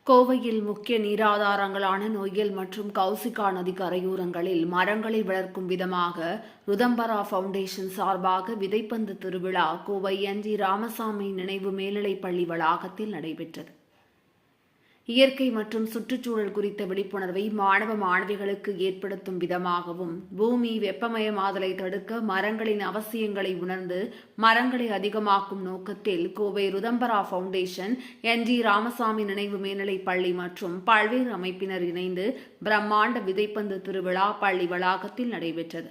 கோவையில் முக்கிய நீராதாரங்களான நொய்யல் மற்றும் கௌசிகா நதி கரையோரங்களில் மரங்களை வளர்க்கும் விதமாக ருதம்பரா ஃபவுண்டேஷன் சார்பாக விதைப்பந்து திருவிழா கோவை என்.ஜி. ராமசாமி நினைவு மேல்நிலைப்பள்ளி வளாகத்தில் நடைபெற்றது. இயற்கை மற்றும் சுற்றுச்சூழல் குறித்த விழிப்புணர்வை மாணவ மாணவிகளுக்கு ஏற்படுத்தும் விதமாகவும் பூமி வெப்பமயமாதலை தடுக்க மரங்களின் அவசியங்களை உணர்ந்து மரங்களை அதிகமாக்கும் நோக்கத்தில் கோவை ருதம்பரா ஃபவுண்டேஷன் என்.ஜி. ராமசாமி நினைவு மேல்நிலைப் பள்ளி மற்றும் பல்வேறு அமைப்பினர் இணைந்து பிரம்மாண்ட விதைப்பந்து திருவிழா பள்ளி வளாகத்தில் நடைபெற்றது.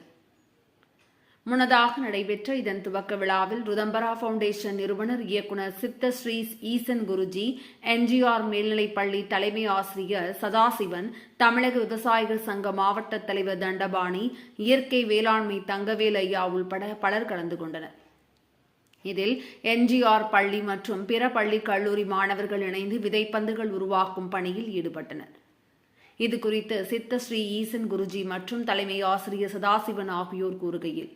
முன்னதாக நடைபெற்ற இதன் துவக்க விழாவில் ருதம்பரா ஃபவுண்டேஷன் நிறுவனர் இயக்குநர் சித்த ஸ்ரீ ஈசன் குருஜி, என்.ஜி.ஆர். மேல்நிலைப்பள்ளி தலைமை ஆசிரியர் சதாசிவன், தமிழக விவசாயிகள் சங்க மாவட்ட தலைவர் தண்டபாணி, இயற்கை வேளாண்மை தங்கவேல் ஐயா உள்பட பலர் கலந்து கொண்டனர். இதில் என்.ஜி.ஆர். பள்ளி மற்றும் பிற பள்ளி கல்லூரி மாணவர்கள் இணைந்து விதைப்பந்துகள் உருவாக்கும் பணியில் ஈடுபட்டனர். இதுகுறித்து சித்த ஸ்ரீ ஈசன் குருஜி மற்றும் தலைமை ஆசிரியர் சதாசிவன் ஆகியோர் கூறுகையில்,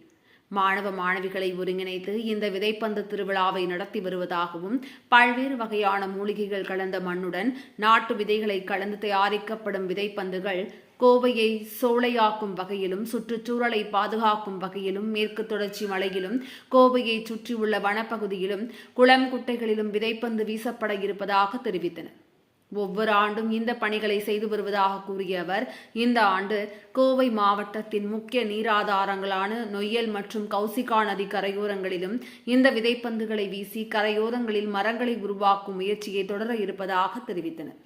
மாணவ மாணவிகளை ஒருங்கிணைத்து இந்த விதைப்பந்து திருவிழாவை நடத்தி வருவதாகவும் பல்வேறு வகையான மூலிகைகள் கலந்த மண்ணுடன் நாட்டு விதைகளை கலந்து தயாரிக்கப்படும் விதைப்பந்துகள் கோவையை சோலையாக்கும் வகையிலும் சுற்றுச்சூழலை பாதுகாக்கும் வகையிலும் மேற்கு தொடர்ச்சி மலையிலும் கோவையை சுற்றியுள்ள வனப்பகுதியிலும் குளம் குட்டைகளிலும் விதைப்பந்து வீசப்பட இருப்பதாக தெரிவித்தனர். ஒவ்வொரு ஆண்டும் இந்த பணிகளை செய்து வருவதாக கூறிய அவர், இந்த ஆண்டு கோவை மாவட்டத்தின் முக்கிய நீராதாரங்களான நொய்யல் மற்றும் கௌசிகா நதி கரையோரங்களிலும் இந்த விதைப்பந்துகளை வீசி கரையோரங்களில் மரங்களை உருவாக்கும் முயற்சியை தொடர இருப்பதாக தெரிவித்தனர்.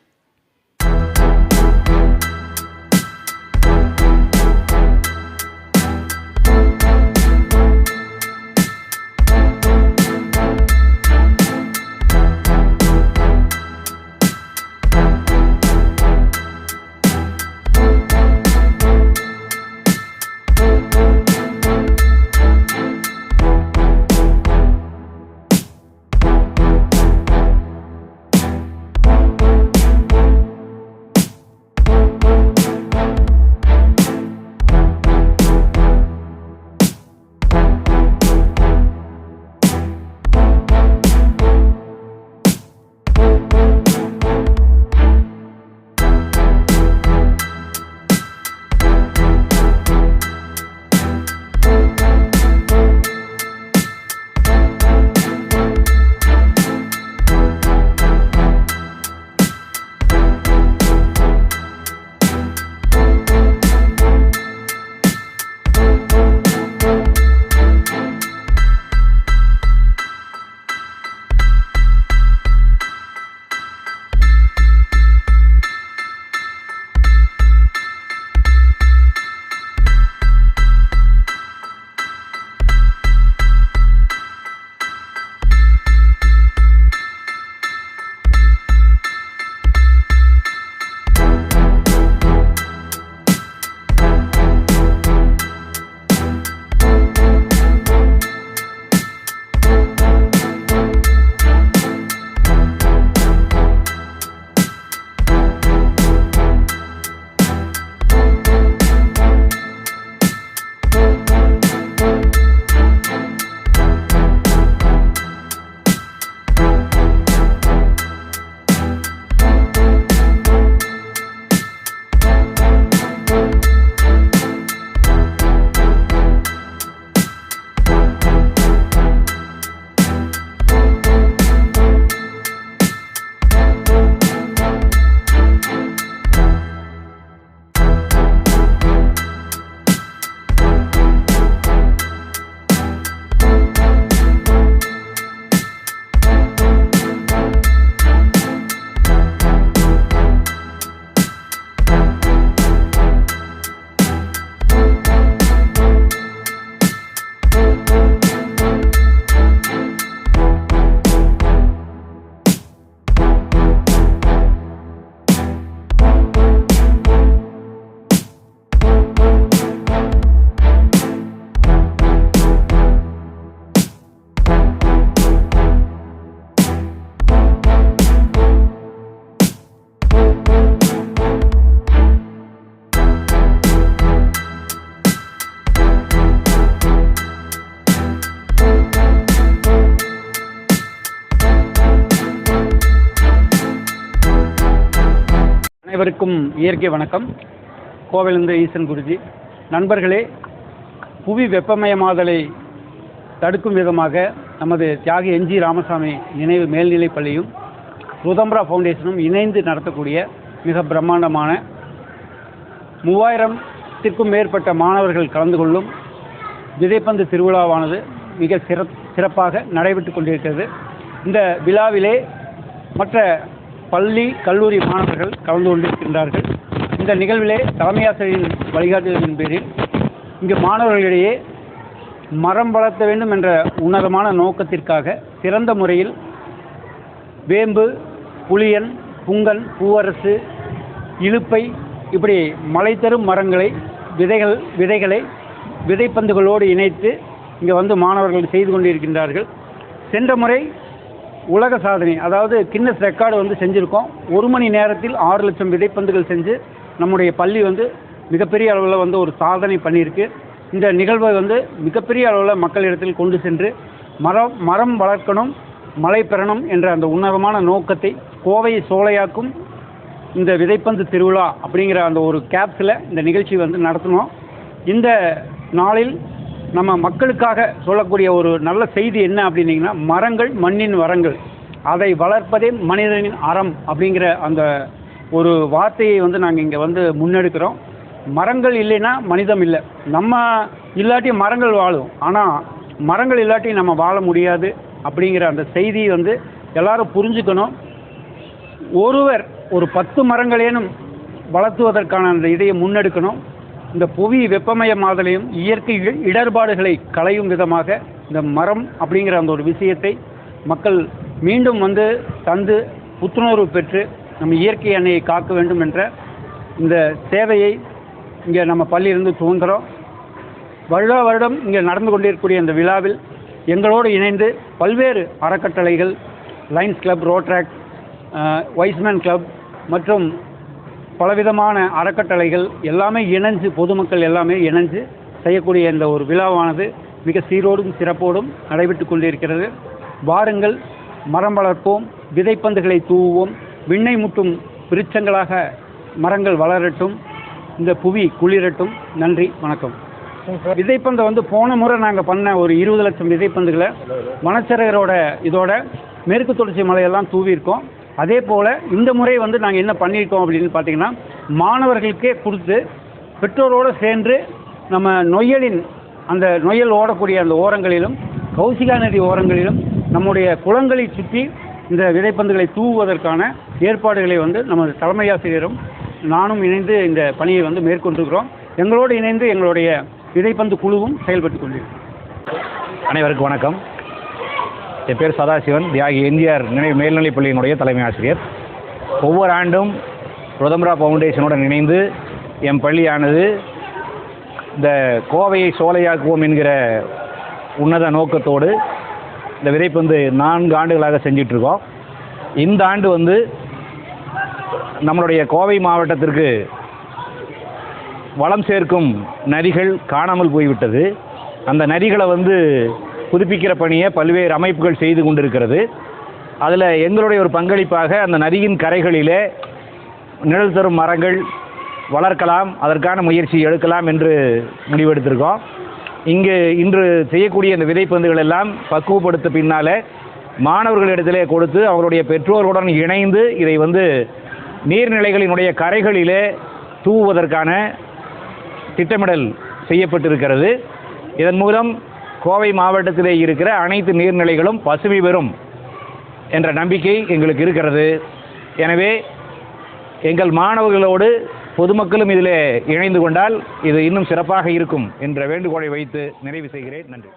அனைவருக்கும் இயற்கை வணக்கம். கோவிலிருந்து ஈசன் குருஜி. நண்பர்களே, புவி வெப்பமயமாதலை தடுக்கும் விதமாக நமது தியாகி என்ஜி ராமசாமி நினைவு மேல்நிலைப் பள்ளியும் ருதம்பரா ஃபவுண்டேஷனும் இணைந்து நடத்தக்கூடிய மிக பிரம்மாண்டமான 3000த்திற்கும் மேற்பட்ட மாணவர்கள் கலந்து கொள்ளும் விதைப்பந்து திருவிழாவானது மிக சிறப்பாக நடைபெற்று கொண்டிருக்கிறது. இந்த விழாவிலே மற்ற பள்ளி கல்லூரி மாணவர்கள் கலந்து கொண்டிருக்கின்றார்கள். இந்த நிகழ்விலே தலைமையாசிரியரின் வழிகாட்டுதலின் பேரில் இங்கு மாணவர்களிடையே மரம் வளர்த்த வேண்டும் என்ற உன்னதமான நோக்கத்திற்காக சிறந்த முறையில் வேம்பு, புளியன், புங்கன், பூவரசு, இலுப்பை இப்படி மலை தரும் மரங்களை விதைகளை விதைப்பந்துகளோடு இணைத்து இங்கே வந்து மாணவர்கள் செய்து கொண்டிருக்கின்றார்கள். சென்ற முறை உலக சாதனை, அதாவது கின்னஸ் ரெக்கார்டு வந்து செஞ்சுருக்கோம். 1 மணி நேரத்தில் 6 லட்சம் விதைப்பந்துகள் செஞ்சு நம்முடைய பள்ளி வந்து மிகப்பெரிய அளவில் வந்து ஒரு சாதனை பண்ணியிருக்கு. இந்த நிகழ்வை வந்து மிகப்பெரிய அளவில் மக்களிடத்தில் கொண்டு சென்று மரம் வளர்க்கணும், மழை பெறணும் என்ற அந்த உன்னதமான நோக்கத்தை கோவையை சோலையாக்கும் இந்த விதைப்பந்து திருவிழா அப்படிங்கிற அந்த ஒரு கேப்ஸில் இந்த நிகழ்ச்சி வந்து நடத்தணும். இந்த நாளில் நம்ம மக்களுக்காக சொல்லக்கூடிய ஒரு நல்ல செய்தி என்ன அப்படின்னீங்கன்னா, மரங்கள் மண்ணின் வரங்கள், அதை வளர்ப்பதே மனிதனின் அறம் அப்படிங்கிற அந்த ஒரு வார்த்தையை வந்து நாங்கள் இங்கே வந்து முன்னெடுக்கிறோம். மரங்கள் இல்லைன்னா மனிதம் இல்லை. நம்ம இல்லாட்டி மரங்கள் வாழும், ஆனால் மரங்கள் இல்லாட்டி நம்ம வாழ முடியாது அப்படிங்கிற அந்த செய்தியை வந்து எல்லாரும் புரிஞ்சுக்கணும். ஒருவர் ஒரு 10 மரங்களேனும் வளர்த்துவதற்கான அந்த இதையை முன்னெடுக்கணும். இந்த புவி வெப்பமயமாதலையும் இயற்கை இடர்பாடுகளை களையும் விதமாக இந்த மரம் அப்படிங்கிற அந்த ஒரு விஷயத்தை மக்கள் மீண்டும் வந்து தந்து புத்துணர்வு பெற்று நம்ம இயற்கை அன்னையை காக்க வேண்டும் என்ற இந்த சேவையை இங்கே நம்ம பள்ளியிலிருந்து துவங்குகிறோம். வருடம் இங்கே நடந்து கொண்டிருக்கக்கூடிய இந்த விழாவில் எங்களோடு இணைந்து பல்வேறு அறக்கட்டளைகள், Lions club, Rotaract, Y's Men club மற்றும் பலவிதமான அறக்கட்டளைகள் எல்லாமே இணைஞ்சு, பொதுமக்கள் எல்லாமே இணைஞ்சு செய்யக்கூடிய இந்த ஒரு விழாவானது மிக சீரோடும் சிறப்போடும் நடைபெற்று கொண்டிருக்கிறது. வாருங்கள், மரம் வளர்ப்போம், விதைப்பந்துகளை தூவுவோம், விண்ணை முட்டும் விருட்சங்களாக மரங்கள் வளரட்டும், இந்த புவி குளிரட்டும். நன்றி, வணக்கம். விதைப்பந்தை வந்து போன முறை நாங்கள் பண்ண ஒரு 20 லட்சம் விதைப்பந்துகளை வனச்சரகரோட இதோட மேற்கு தொடர்ச்சி மலையெல்லாம் தூவியிருக்கோம். அதே போல் இந்த முறை வந்து நாங்கள் என்ன பண்ணியிருக்கோம் அப்படின்னு பார்த்தீங்கன்னா, மாணவர்களுக்கே கொடுத்து பெற்றோரோடு சேர்ந்து நம்ம நொய்யல் ஓடக்கூடிய அந்த ஓரங்களிலும், கௌசிகா நதி ஓரங்களிலும், நம்முடைய குளங்களை சுற்றி இந்த விதைப்பந்துகளை தூவுவதற்கான ஏற்பாடுகளை வந்து நமது தலைமை ஆசிரியரும் நானும் இணைந்து இந்த பணியை வந்து மேற்கொண்டிருக்கிறோம். எங்களோடு இணைந்து எங்களுடைய விதைப்பந்து குழுவும் செயல்பட்டு கொண்டிருக்கிறோம். அனைவருக்கும் வணக்கம். என் பேர் சதாசிவன், தியாகி எம்ஜிஆர் நினைவு மேல்நிலைப் பள்ளியினுடைய தலைமை ஆசிரியர். ஒவ்வொரு ஆண்டும் ருதம்பரா ஃபவுண்டேஷனுடன் இணைந்து என் பள்ளியானது இந்த கோவையை சோலையாக்குவோம் என்கிற உன்னத நோக்கத்தோடு இந்த விதைப்பந்து 4 ஆண்டுகளாக செஞ்சிட்ருக்கோம். இந்த ஆண்டு வந்து நம்மளுடைய கோவை மாவட்டத்திற்கு வளம் சேர்க்கும் நதிகள் காணாமல் போய்விட்டது. அந்த நதிகளை வந்து புதுப்பிக்கிற பணியை பல்வேறு அமைப்புகள் செய்து கொண்டிருக்கிறது. அதில் எங்களுடைய ஒரு பங்களிப்பாக அந்த நதியின் கரைகளிலே நிழல் தரும் மரங்கள் வளர்க்கலாம், அதற்கான முயற்சி எடுக்கலாம் என்று முடிவெடுத்திருக்கோம். இன்று செய்யக்கூடிய இந்த விதைப்பந்துகள் எல்லாம் பக்குவப்படுத்த பின்னாலே மாணவர்களிடத்திலே கொடுத்து அவர்களுடைய பெற்றோர்களுடன் இணைந்து இதை வந்து நீர்நிலைகளினுடைய கரைகளிலே தூவுவதற்கான திட்டமிடல் செய்யப்பட்டிருக்கிறது. இதன் மூலம் கோவை மாவட்டத்திலே இருக்கிற அனைத்து நீர்நிலைகளும் பசுமை பெறும் என்ற நம்பிக்கை எங்களுக்கு இருக்கிறது. எனவே எங்கள் மாணவர்களோடு பொதுமக்களும் இதில் இணைந்து கொண்டால் இது இன்னும் சிறப்பாக இருக்கும் என்ற வேண்டுகோளை வைத்து நிறைவு செய்கிறேன். நன்றி.